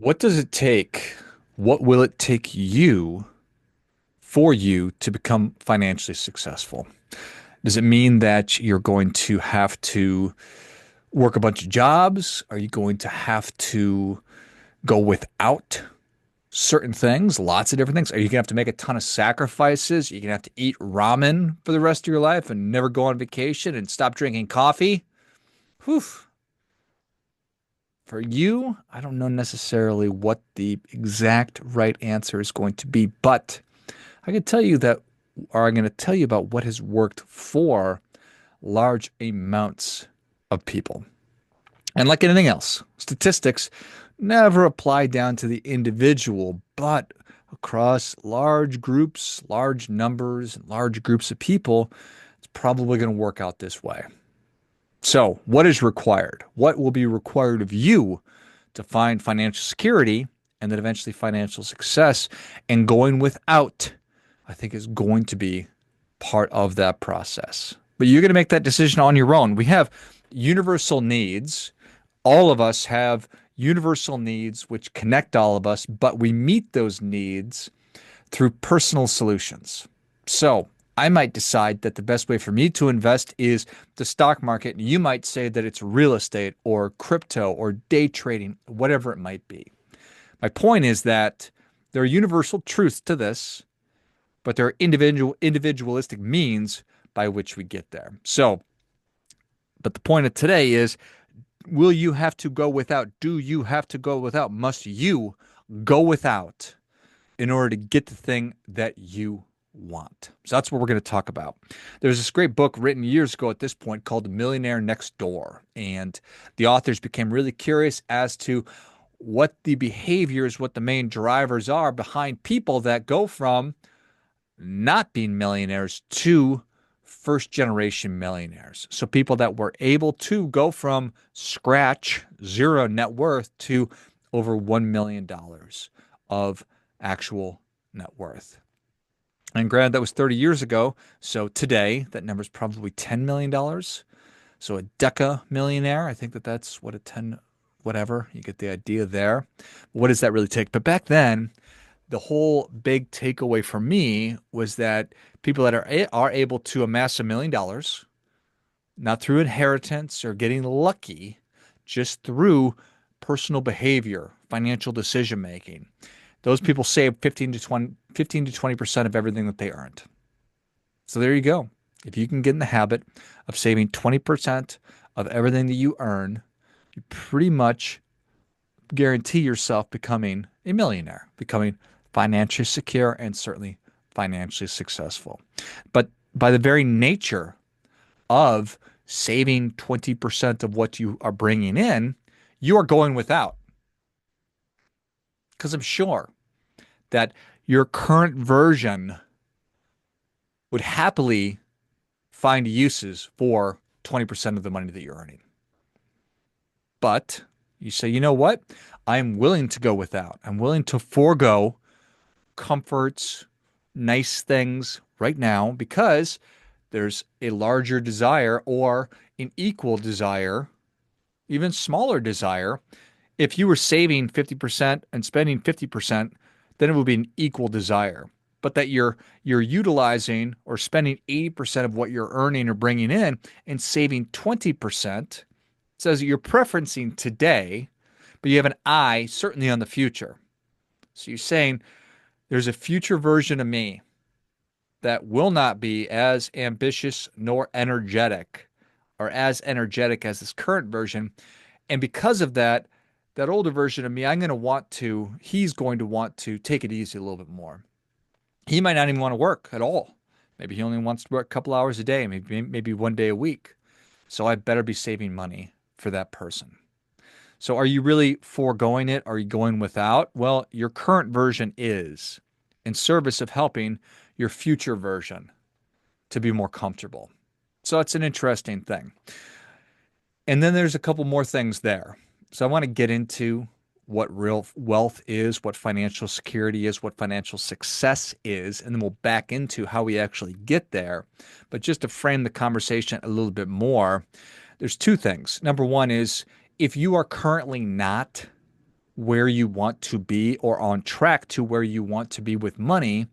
What does it take? What will it take you for you to become financially successful? Does it mean that you're going to have to work a bunch of jobs? Are you going to have to go without certain things, lots of different things? Are you going to have to make a ton of sacrifices? You're going to have to eat ramen for the rest of your life and never go on vacation and stop drinking coffee? Whew. For you, I don't know necessarily what the exact right answer is going to be, but I can tell you that, or I'm going to tell you about what has worked for large amounts of people. And like anything else, statistics never apply down to the individual, but across large groups, large numbers, and large groups of people, it's probably going to work out this way. So, what is required? What will be required of you to find financial security and then eventually financial success? And going without, I think, is going to be part of that process. But you're going to make that decision on your own. We have universal needs. All of us have universal needs which connect all of us, but we meet those needs through personal solutions. So I might decide that the best way for me to invest is the stock market. And you might say that it's real estate or crypto or day trading, whatever it might be. My point is that there are universal truths to this, but there are individualistic means by which we get there. So, but the point of today is, will you have to go without? Do you have to go without? Must you go without in order to get the thing that you want? So that's what we're going to talk about. There's this great book written years ago at this point called The Millionaire Next Door. And the authors became really curious as to what the behaviors, what the main drivers are behind people that go from not being millionaires to first generation millionaires. So people that were able to go from scratch, zero net worth, to over $1 million of actual net worth. And granted, that was 30 years ago. So today, that number is probably $10 million. So a deca millionaire, I think that that's what a 10, whatever, you get the idea there. What does that really take? But back then, the whole big takeaway for me was that people that are able to amass $1 million, not through inheritance or getting lucky, just through personal behavior, financial decision making. Those people save 15 to 20% of everything that they earned. So there you go. If you can get in the habit of saving 20% of everything that you earn, you pretty much guarantee yourself becoming a millionaire, becoming financially secure and certainly financially successful. But by the very nature of saving 20% of what you are bringing in, you are going without. Because I'm sure that your current version would happily find uses for 20% of the money that you're earning. But you say, you know what? I'm willing to go without. I'm willing to forego comforts, nice things right now because there's a larger desire or an equal desire, even smaller desire. If you were saving 50% and spending 50%, then it would be an equal desire. But that you're utilizing or spending 80% of what you're earning or bringing in and saving 20% says that you're preferencing today, but you have an eye certainly on the future. So you're saying there's a future version of me that will not be as ambitious nor energetic or as energetic as this current version. And because of that, that older version of me, he's going to want to take it easy a little bit more. He might not even want to work at all. Maybe he only wants to work a couple hours a day, maybe 1 day a week. So I better be saving money for that person. So are you really foregoing it? Are you going without? Well, your current version is in service of helping your future version to be more comfortable. So it's an interesting thing. And then there's a couple more things there. So I want to get into what real wealth is, what financial security is, what financial success is, and then we'll back into how we actually get there. But just to frame the conversation a little bit more, there's two things. Number one is if you are currently not where you want to be or on track to where you want to be with money,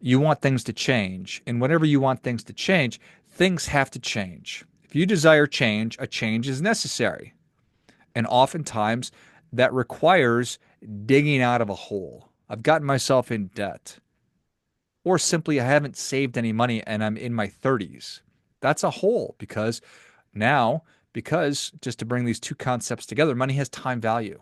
you want things to change. And whenever you want things to change, things have to change. If you desire change, a change is necessary. And oftentimes that requires digging out of a hole. I've gotten myself in debt, or simply I haven't saved any money and I'm in my 30s. That's a hole because just to bring these two concepts together, money has time value.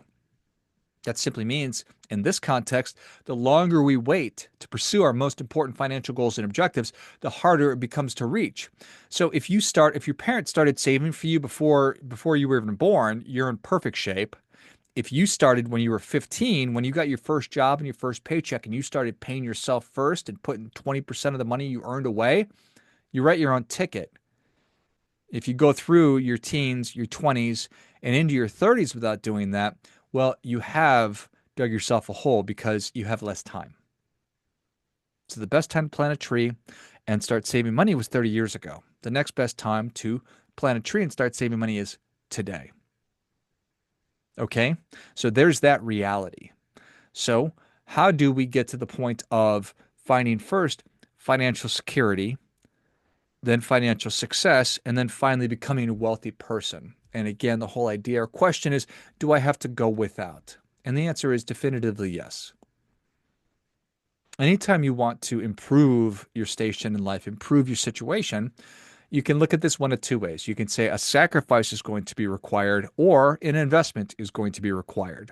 That simply means, in this context, the longer we wait to pursue our most important financial goals and objectives, the harder it becomes to reach. So if your parents started saving for you before you were even born, you're in perfect shape. If you started when you were 15, when you got your first job and your first paycheck, and you started paying yourself first and putting 20% of the money you earned away, you write your own ticket. If you go through your teens, your 20s, and into your 30s without doing that, well, you have dug yourself a hole because you have less time. So the best time to plant a tree and start saving money was 30 years ago. The next best time to plant a tree and start saving money is today. Okay? So there's that reality. So how do we get to the point of finding first financial security, then financial success, and then finally becoming a wealthy person? And again, the whole idea or question is, do I have to go without? And the answer is definitively yes. Anytime you want to improve your station in life, improve your situation, you can look at this one of two ways. You can say a sacrifice is going to be required or an investment is going to be required.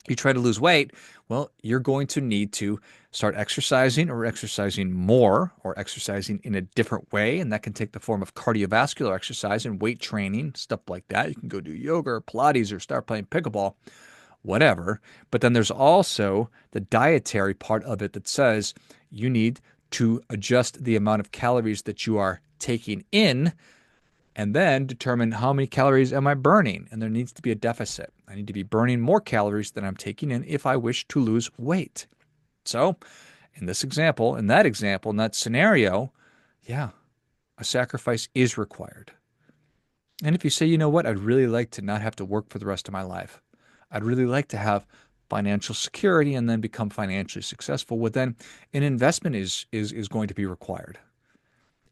You try to lose weight, well, you're going to need to start exercising or exercising more or exercising in a different way. And that can take the form of cardiovascular exercise and weight training, stuff like that. You can go do yoga or Pilates or start playing pickleball, whatever. But then there's also the dietary part of it that says you need to adjust the amount of calories that you are taking in and then determine how many calories am I burning. And there needs to be a deficit. I need to be burning more calories than I'm taking in if I wish to lose weight. So in this example, in that scenario, yeah, a sacrifice is required. And if you say, you know what, I'd really like to not have to work for the rest of my life. I'd really like to have financial security and then become financially successful. Well, then an investment is going to be required.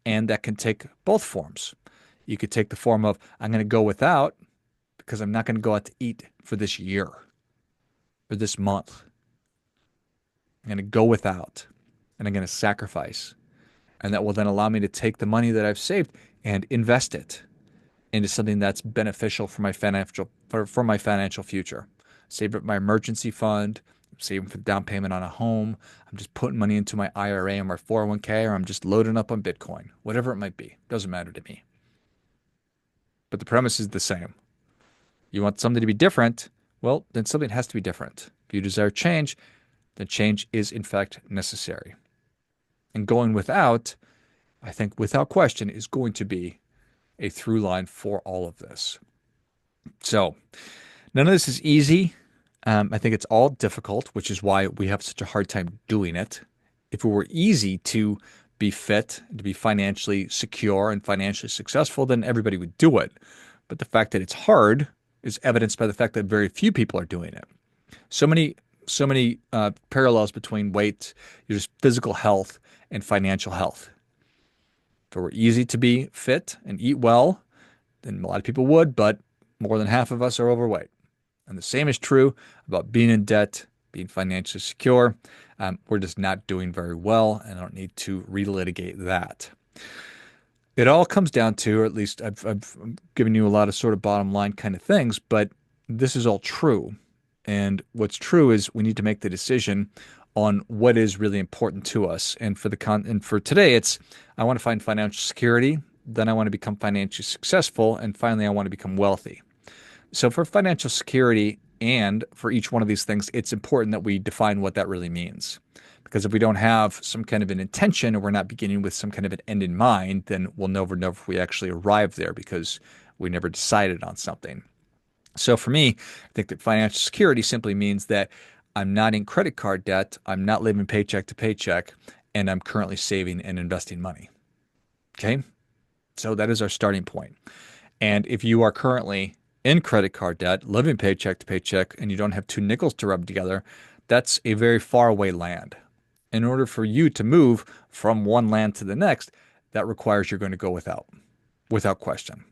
And that can take both forms. You could take the form of, I'm going to go without because I'm not going to go out to eat for this year or this month. I'm going to go without and I'm going to sacrifice. And that will then allow me to take the money that I've saved and invest it into something that's beneficial for my financial future. Save it my emergency fund, saving for the down payment on a home. I'm just putting money into my IRA or my 401k, or I'm just loading up on Bitcoin, whatever it might be. Doesn't matter to me. But the premise is the same. You want something to be different, well, then something has to be different. If you desire change, then change is in fact necessary. And going without, I think without question, is going to be a through line for all of this. So none of this is easy. I think it's all difficult, which is why we have such a hard time doing it. If it were easy to be fit, to be financially secure and financially successful, then everybody would do it. But the fact that it's hard is evidenced by the fact that very few people are doing it. So many parallels between weight, just physical health, and financial health. If it were easy to be fit and eat well, then a lot of people would, but more than half of us are overweight. And the same is true about being in debt, being financially secure. We're just not doing very well, and I don't need to relitigate that. It all comes down to, or at least I've given you a lot of sort of bottom line kind of things, but this is all true. And what's true is we need to make the decision on what is really important to us. And for today, it's I want to find financial security, then I want to become financially successful, and finally I want to become wealthy. So for financial security and for each one of these things, it's important that we define what that really means. Because if we don't have some kind of an intention or we're not beginning with some kind of an end in mind, then we'll never know if we actually arrive there because we never decided on something. So for me, I think that financial security simply means that I'm not in credit card debt, I'm not living paycheck to paycheck, and I'm currently saving and investing money. Okay? So that is our starting point. And if you are currently in credit card debt, living paycheck to paycheck, and you don't have two nickels to rub together, that's a very far away land. In order for you to move from one land to the next, that requires you're going to go without question.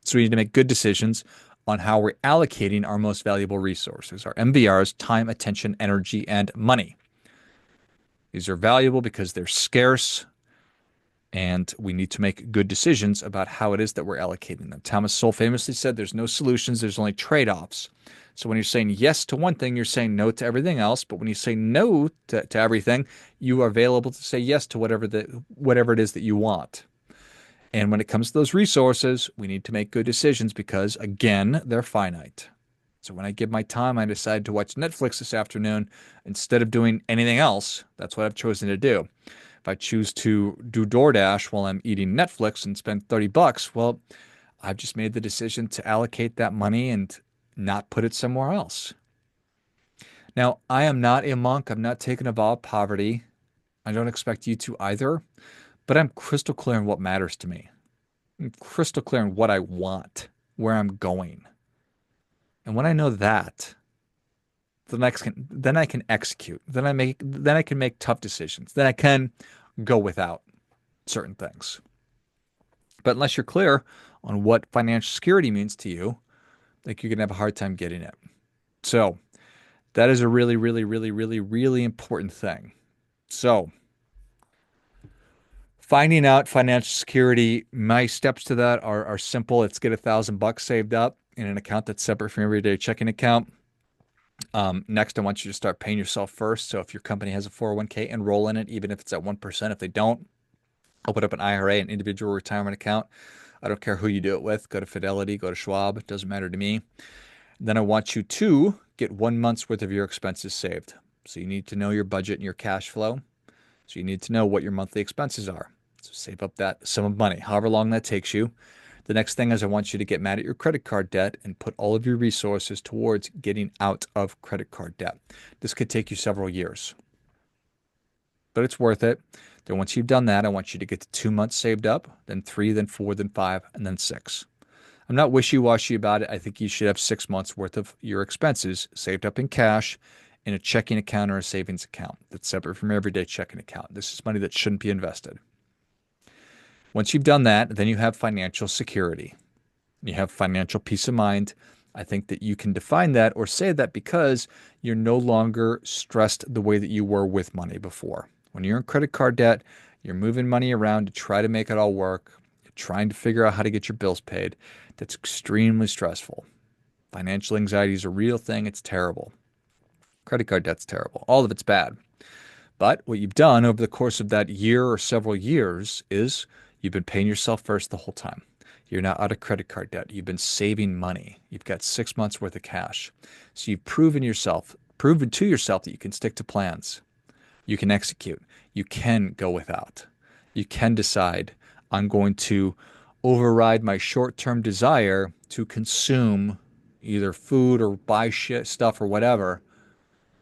So we need to make good decisions on how we're allocating our most valuable resources, our MVRs, time, attention, energy, and money. These are valuable because they're scarce, and we need to make good decisions about how it is that we're allocating them. Thomas Sowell famously said, there's no solutions, there's only trade-offs. So when you're saying yes to one thing, you're saying no to everything else. But when you say no to everything, you are available to say yes to whatever it is that you want. And when it comes to those resources, we need to make good decisions because, again, they're finite. So when I give my time, I decide to watch Netflix this afternoon instead of doing anything else. That's what I've chosen to do. If I choose to do DoorDash while I'm eating Netflix and spend $30, well, I've just made the decision to allocate that money and not put it somewhere else. Now, I am not a monk. I'm not taking a vow of poverty. I don't expect you to either, but I'm crystal clear on what matters to me. I'm crystal clear on what I want, where I'm going. And when I know that, then I can execute. Then I can make tough decisions. Then I can go without certain things. But unless you're clear on what financial security means to you, like you're gonna have a hard time getting it. So that is a really, really, really, really, really important thing. So finding out financial security, my steps to that are simple. It's get $1,000 saved up in an account that's separate from your everyday checking account. Next, I want you to start paying yourself first. So if your company has a 401k, enroll in it, even if it's at 1%. If they don't, open up an IRA, an individual retirement account. I don't care who you do it with. Go to Fidelity, go to Schwab. It doesn't matter to me. Then I want you to get 1 month's worth of your expenses saved. So you need to know your budget and your cash flow. So you need to know what your monthly expenses are. So save up that sum of money, however long that takes you. The next thing is I want you to get mad at your credit card debt and put all of your resources towards getting out of credit card debt. This could take you several years, but it's worth it. Then once you've done that, I want you to get to 2 months saved up, then 3, then 4, then 5, and then 6. I'm not wishy-washy about it. I think you should have 6 months worth of your expenses saved up in cash in a checking account or a savings account that's separate from your everyday checking account. This is money that shouldn't be invested. Once you've done that, then you have financial security. You have financial peace of mind. I think that you can define that or say that because you're no longer stressed the way that you were with money before. When you're in credit card debt, you're moving money around to try to make it all work. You're trying to figure out how to get your bills paid. That's extremely stressful. Financial anxiety is a real thing. It's terrible. Credit card debt's terrible. All of it's bad. But what you've done over the course of that year or several years is you've been paying yourself first the whole time. You're now out of credit card debt. You've been saving money. You've got 6 months worth of cash. So you've proven to yourself that you can stick to plans. You can execute. You can go without. You can decide, I'm going to override my short-term desire to consume either food or buy stuff or whatever.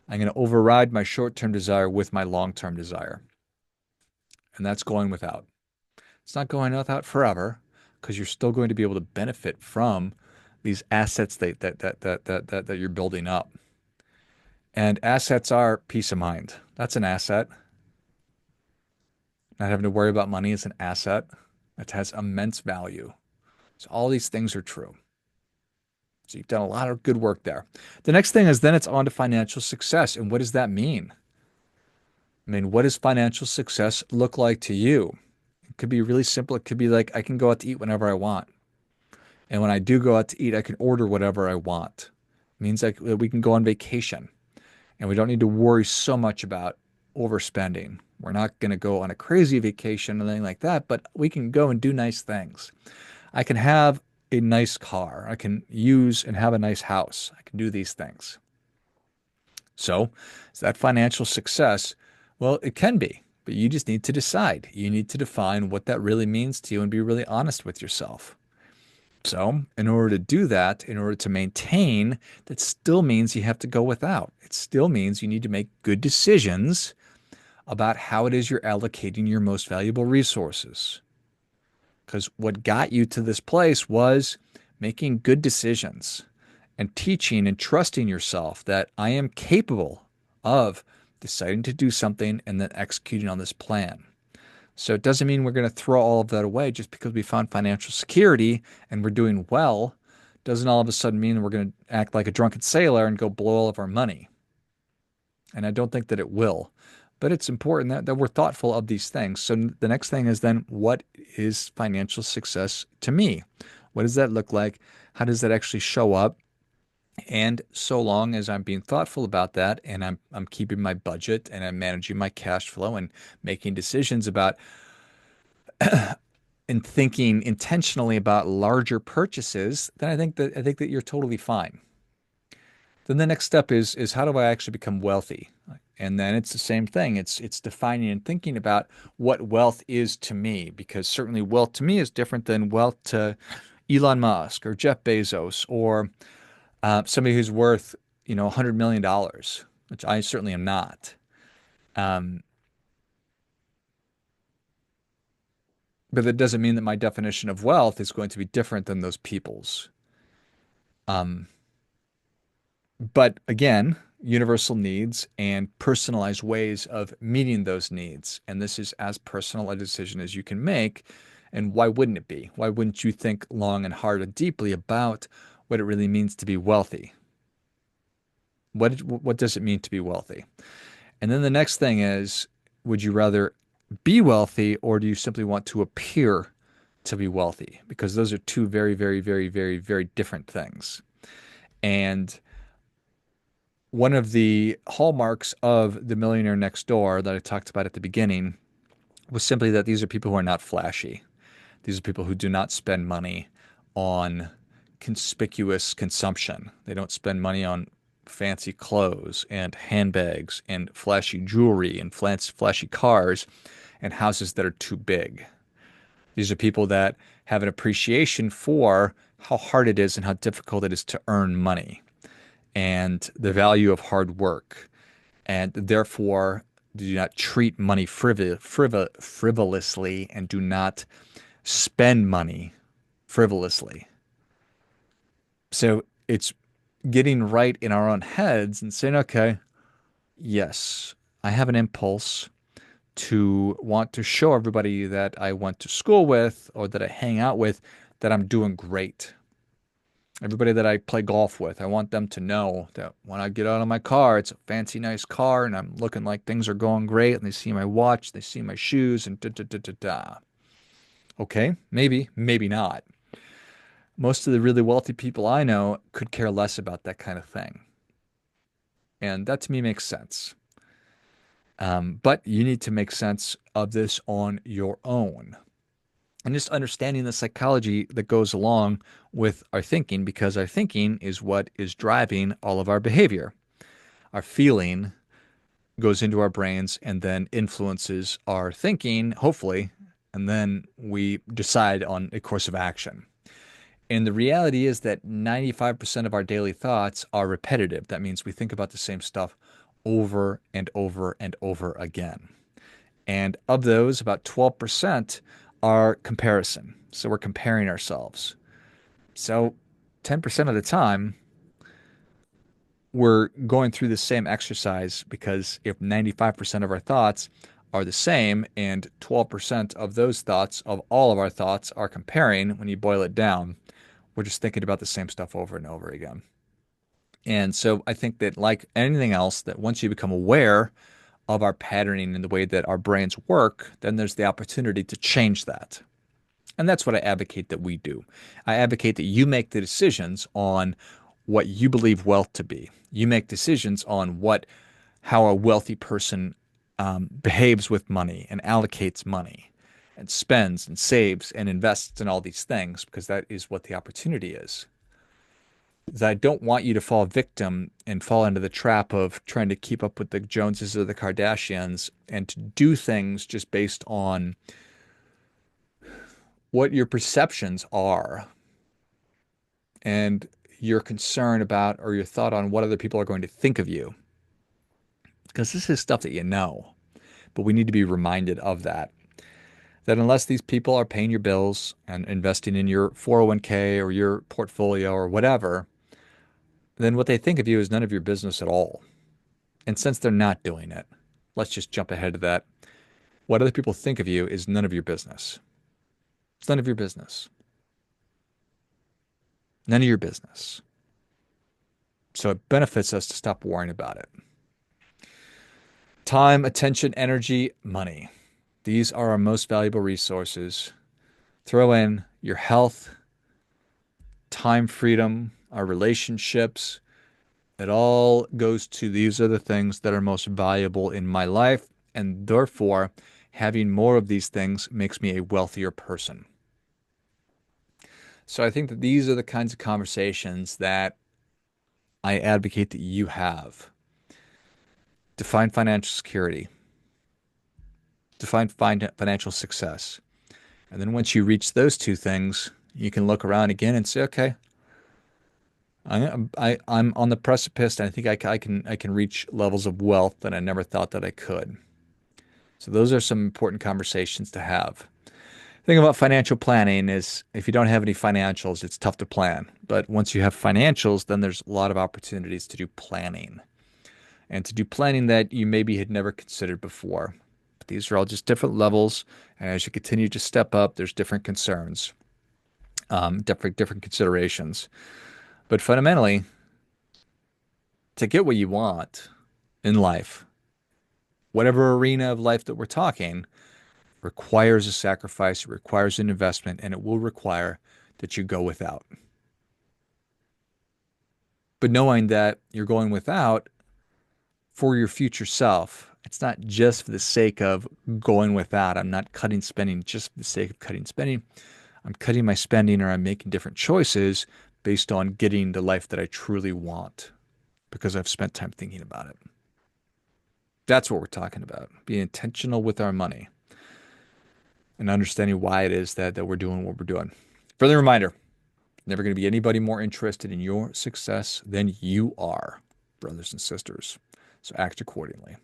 I'm going to override my short-term desire with my long-term desire. And that's going without. It's not going without forever because you're still going to be able to benefit from these assets that you're building up. And assets are peace of mind. That's an asset. Not having to worry about money is an asset. It has immense value. So all these things are true. So you've done a lot of good work there. The next thing is then it's on to financial success. And what does that mean? I mean, what does financial success look like to you? It could be really simple. It could be like I can go out to eat whenever I want. And when I do go out to eat, I can order whatever I want. It means like we can go on vacation and we don't need to worry so much about overspending. We're not going to go on a crazy vacation or anything like that, but we can go and do nice things. I can have a nice car. I can use and have a nice house. I can do these things. So, is that financial success? Well, it can be, but you just need to decide. You need to define what that really means to you and be really honest with yourself. So, in order to do that, in order to maintain, that still means you have to go without. It still means you need to make good decisions about how it is you're allocating your most valuable resources. Because what got you to this place was making good decisions, and teaching and trusting yourself that I am capable of deciding to do something and then executing on this plan. So it doesn't mean we're going to throw all of that away just because we found financial security and we're doing well. Doesn't all of a sudden mean we're going to act like a drunken sailor and go blow all of our money. And I don't think that it will. But it's important that we're thoughtful of these things. So the next thing is then, what is financial success to me? What does that look like? How does that actually show up? And so long as I'm being thoughtful about that and I'm keeping my budget and I'm managing my cash flow and making decisions about and thinking intentionally about larger purchases, then I think that you're totally fine. Then the next step is how do I actually become wealthy? And then it's the same thing. It's defining and thinking about what wealth is to me, because certainly wealth to me is different than wealth to Elon Musk or Jeff Bezos or somebody who's worth, $100 million, which I certainly am not. Um, but that doesn't mean that my definition of wealth is going to be different than those people's. Um, but again, universal needs and personalized ways of meeting those needs. And this is as personal a decision as you can make. And why wouldn't it be? Why wouldn't you think long and hard and deeply about what it really means to be wealthy? What does it mean to be wealthy? And then the next thing is, would you rather be wealthy or do you simply want to appear to be wealthy? Because those are two very, very, very, very, very different things. And one of the hallmarks of the millionaire next door that I talked about at the beginning was simply that these are people who are not flashy. These are people who do not spend money on conspicuous consumption. They don't spend money on fancy clothes and handbags and flashy jewelry and flashy cars and houses that are too big. These are people that have an appreciation for how hard it is and how difficult it is to earn money and the value of hard work. And therefore, do not treat money frivolously and do not spend money frivolously. So it's getting right in our own heads and saying, okay, yes, I have an impulse to want to show everybody that I went to school with or that I hang out with that I'm doing great. Everybody that I play golf with, I want them to know that when I get out of my car, it's a fancy, nice car, and I'm looking like things are going great, and they see my watch, they see my shoes, and da da da da da. Okay, maybe, maybe not. Most of the really wealthy people I know could care less about that kind of thing. And that to me makes sense. But you need to make sense of this on your own. And just understanding the psychology that goes along with our thinking, because our thinking is what is driving all of our behavior. Our feeling goes into our brains and then influences our thinking, hopefully, and then we decide on a course of action. And the reality is that 95% of our daily thoughts are repetitive. That means we think about the same stuff over and over and over again. And of those, about 12% are comparison. So we're comparing ourselves. So 10% of the time, we're going through the same exercise because if 95% of our thoughts are the same and 12% of those thoughts, of all of our thoughts, are comparing, when you boil it down, we're just thinking about the same stuff over and over again. And so I think that, like anything else, that once you become aware of our patterning and the way that our brains work, then there's the opportunity to change that. And that's what I advocate that we do. I advocate that you make the decisions on what you believe wealth to be. You make decisions on how a wealthy person behaves with money and allocates money and spends and saves and invests in all these things, because that is what the opportunity is. That I don't want you to fall victim and fall into the trap of trying to keep up with the Joneses or the Kardashians and to do things just based on what your perceptions are and your concern about or your thought on what other people are going to think of you. Because this is stuff that you know, but we need to be reminded of that. that unless these people are paying your bills and investing in your 401k or your portfolio or whatever, then what they think of you is none of your business at all. And since they're not doing it, let's just jump ahead to that. What other people think of you is none of your business. It's none of your business. None of your business. So it benefits us to stop worrying about it. Time, attention, energy, money. These are our most valuable resources. Throw in your health, time freedom, our relationships. It all goes to these are the things that are most valuable in my life. And therefore, having more of these things makes me a wealthier person. So I think that these are the kinds of conversations that I advocate that you have. Define financial security, define financial success. And then once you reach those two things, you can look around again and say, okay, I'm on the precipice, and I think I can reach levels of wealth that I never thought that I could. So those are some important conversations to have. The thing about financial planning is if you don't have any financials, it's tough to plan. But once you have financials, then there's a lot of opportunities to do planning and to do planning that you maybe had never considered before. But these are all just different levels. And as you continue to step up, there's different concerns, different considerations. But fundamentally, to get what you want in life, whatever arena of life that we're talking, requires a sacrifice, it requires an investment, and it will require that you go without. But knowing that you're going without for your future self, it's not just for the sake of going without. I'm not cutting spending just for the sake of cutting spending. I'm cutting my spending or I'm making different choices based on getting the life that I truly want because I've spent time thinking about it. That's what we're talking about. Being intentional with our money and understanding why it is that we're doing what we're doing. Further reminder, never going to be anybody more interested in your success than you are, brothers and sisters. So act accordingly.